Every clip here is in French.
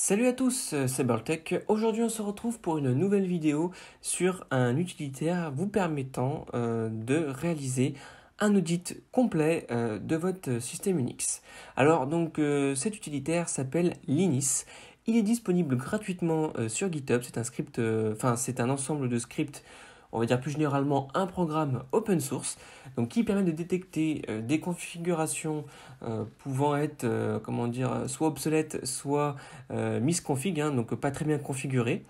Salut à tous, c'est Burltech. Aujourd'hui, on se retrouve pour une nouvelle vidéo sur un utilitaire vous permettant de réaliser un audit complet de votre système Unix. Alors, donc, cet utilitaire s'appelle Linis. Il est disponible gratuitement sur GitHub. C'est un script, c'est un ensemble de scripts, on va dire plus généralement un programme open source, donc qui permet de détecter des configurations pouvant être, soit obsolètes, soit misconfig, donc pas très bien configurées.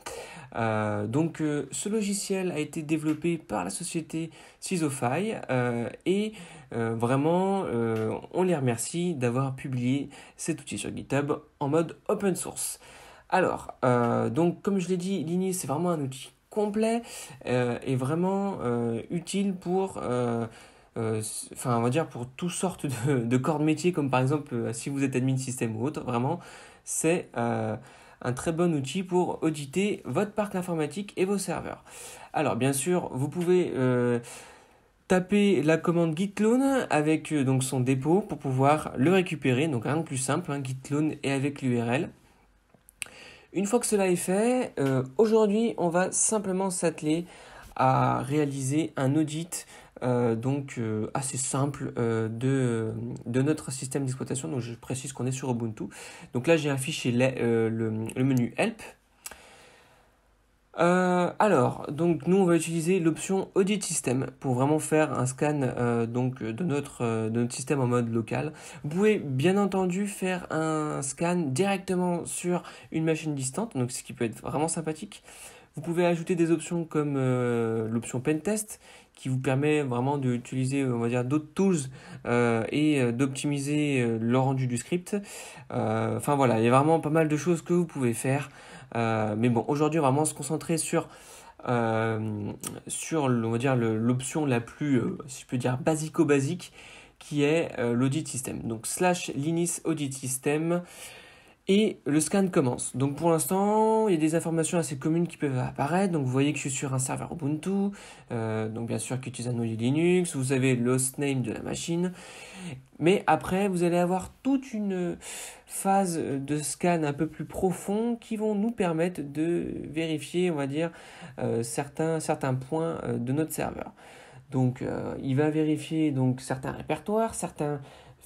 Ce logiciel a été développé par la société Sysofy on les remercie d'avoir publié cet outil sur GitHub en mode open source. Alors, donc comme je l'ai dit, Linux c'est vraiment un outil complet et vraiment utile pour on va dire pour toutes sortes de corps de métier, comme par exemple si vous êtes admin système ou autre. Vraiment, c'est un très bon outil pour auditer votre parc informatique et vos serveurs. Alors bien sûr, vous pouvez taper la commande git clone avec donc son dépôt pour pouvoir le récupérer. Donc rien de plus simple, git clone et avec l'URL. Une fois que cela est fait, aujourd'hui, on va simplement s'atteler à réaliser un audit assez simple de notre système d'exploitation. Donc je précise qu'on est sur Ubuntu. Donc là, j'ai affiché le menu Help. Donc nous on va utiliser l'option Audit System pour vraiment faire un scan de notre système en mode local. Vous pouvez bien entendu faire un scan directement sur une machine distante, donc ce qui peut être vraiment sympathique. Vous pouvez ajouter des options comme l'option Pentest qui vous permet vraiment d'utiliser on va dire d'autres tools et d'optimiser le rendu du script. Voilà, il y a vraiment pas mal de choses que vous pouvez faire. Mais bon, aujourd'hui, on va vraiment se concentrer sur on va dire l'option la plus, si je peux dire, basico-basique, qui est l'audit system. Donc /linis audit system. Et le scan commence. Donc pour l'instant, il y a des informations assez communes qui peuvent apparaître. Donc vous voyez que je suis sur un serveur Ubuntu, donc bien sûr qu'utilise un noyau Linux. Vous avez l'hostname de la machine. Mais après, vous allez avoir toute une phase de scan un peu plus profond qui vont nous permettre de vérifier, on va dire, certains points de notre serveur. Donc il va vérifier donc certains répertoires, certains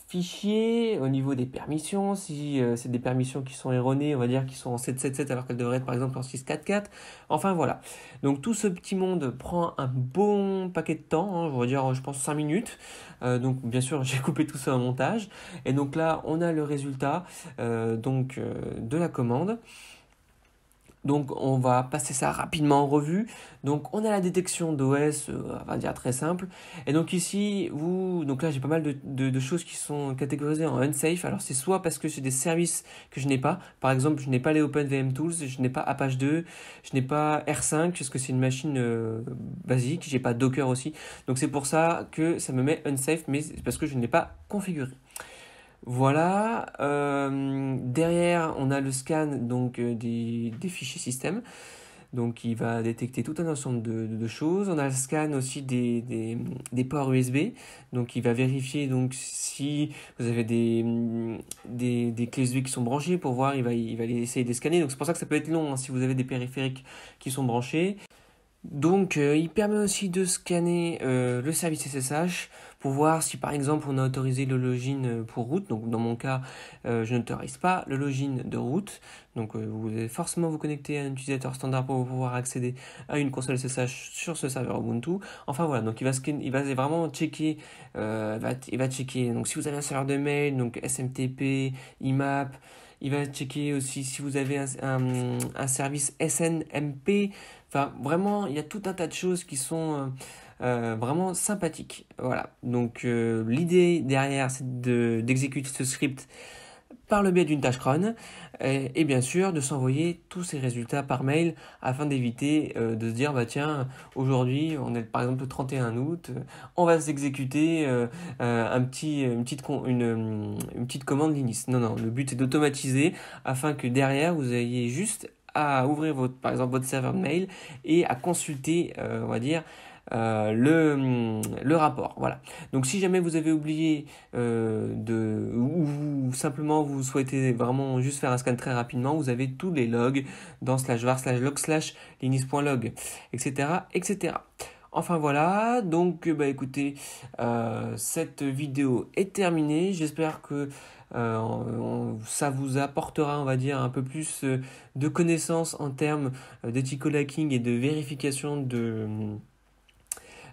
fichiers au niveau des permissions. Si c'est des permissions qui sont erronées, on va dire qui sont en 777 alors qu'elles devraient être par exemple en 644. Enfin voilà. Donc tout ce petit monde prend un bon paquet de temps, on va dire je pense 5 minutes. Donc bien sûr j'ai coupé tout ça en montage. Et donc là on a le résultat de la commande. Donc on va passer ça rapidement en revue. Donc on a la détection d'OS, on va dire très simple. Et donc ici, donc là j'ai pas mal de choses qui sont catégorisées en unsafe. Alors c'est soit parce que c'est des services que je n'ai pas. Par exemple, je n'ai pas les OpenVM Tools, je n'ai pas Apache 2, je n'ai pas R5 parce que c'est une machine basique. J'ai pas Docker aussi. Donc c'est pour ça que ça me met unsafe, mais c'est parce que je ne l'ai pas configuré. Voilà, derrière on a le scan des fichiers système, donc il va détecter tout un ensemble de choses. On a le scan aussi des ports USB, donc il va vérifier donc si vous avez des clés USB qui sont branchées pour voir, il va essayer de les scanner. Donc c'est pour ça que ça peut être long si vous avez des périphériques qui sont branchés. Donc il permet aussi de scanner le service SSH pour voir si par exemple on a autorisé le login pour root. Donc dans mon cas je n'autorise pas le login de root. Donc vous allez forcément vous connecter à un utilisateur standard pour pouvoir accéder à une console SSH sur ce serveur Ubuntu. Enfin voilà, donc il va vraiment checker, il va checker donc si vous avez un serveur de mail, donc SMTP, IMAP. Il va checker aussi si vous avez un service SNMP. Enfin, vraiment, il y a tout un tas de choses qui sont vraiment sympathiques. Voilà. Donc, l'idée derrière, c'est d'exécuter ce script par le biais d'une tâche cron et bien sûr de s'envoyer tous ces résultats par mail afin d'éviter de se dire bah tiens aujourd'hui on est par exemple le 31 août on va s'exécuter une petite commande Linux. Non, le but est d'automatiser afin que derrière vous ayez juste à ouvrir par exemple votre serveur de mail et à consulter on va dire le rapport. Voilà. Donc si jamais vous avez oublié ou simplement vous souhaitez vraiment juste faire un scan très rapidement, vous avez tous les logs dans /var/log/ linis.log, etc., etc. Enfin voilà, donc écoutez, cette vidéo est terminée. J'espère que ça vous apportera, on va dire, un peu plus de connaissances en termes d'éthical hacking et de vérification de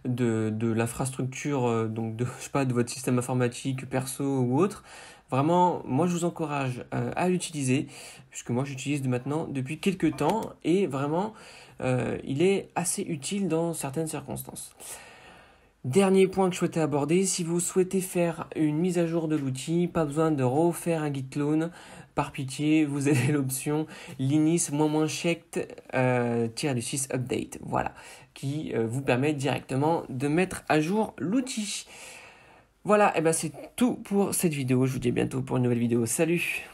l'infrastructure, donc je sais pas, de votre système informatique perso ou autre. Vraiment, moi je vous encourage à l'utiliser, puisque moi j'utilise maintenant depuis quelques temps et vraiment il est assez utile dans certaines circonstances. Dernier point que je souhaitais aborder, si vous souhaitez faire une mise à jour de l'outil, pas besoin de refaire un git clone. Par pitié, vous avez l'option linis -checked-6 update, voilà, qui vous permet directement de mettre à jour l'outil. Voilà, et c'est tout pour cette vidéo. Je vous dis à bientôt pour une nouvelle vidéo. Salut!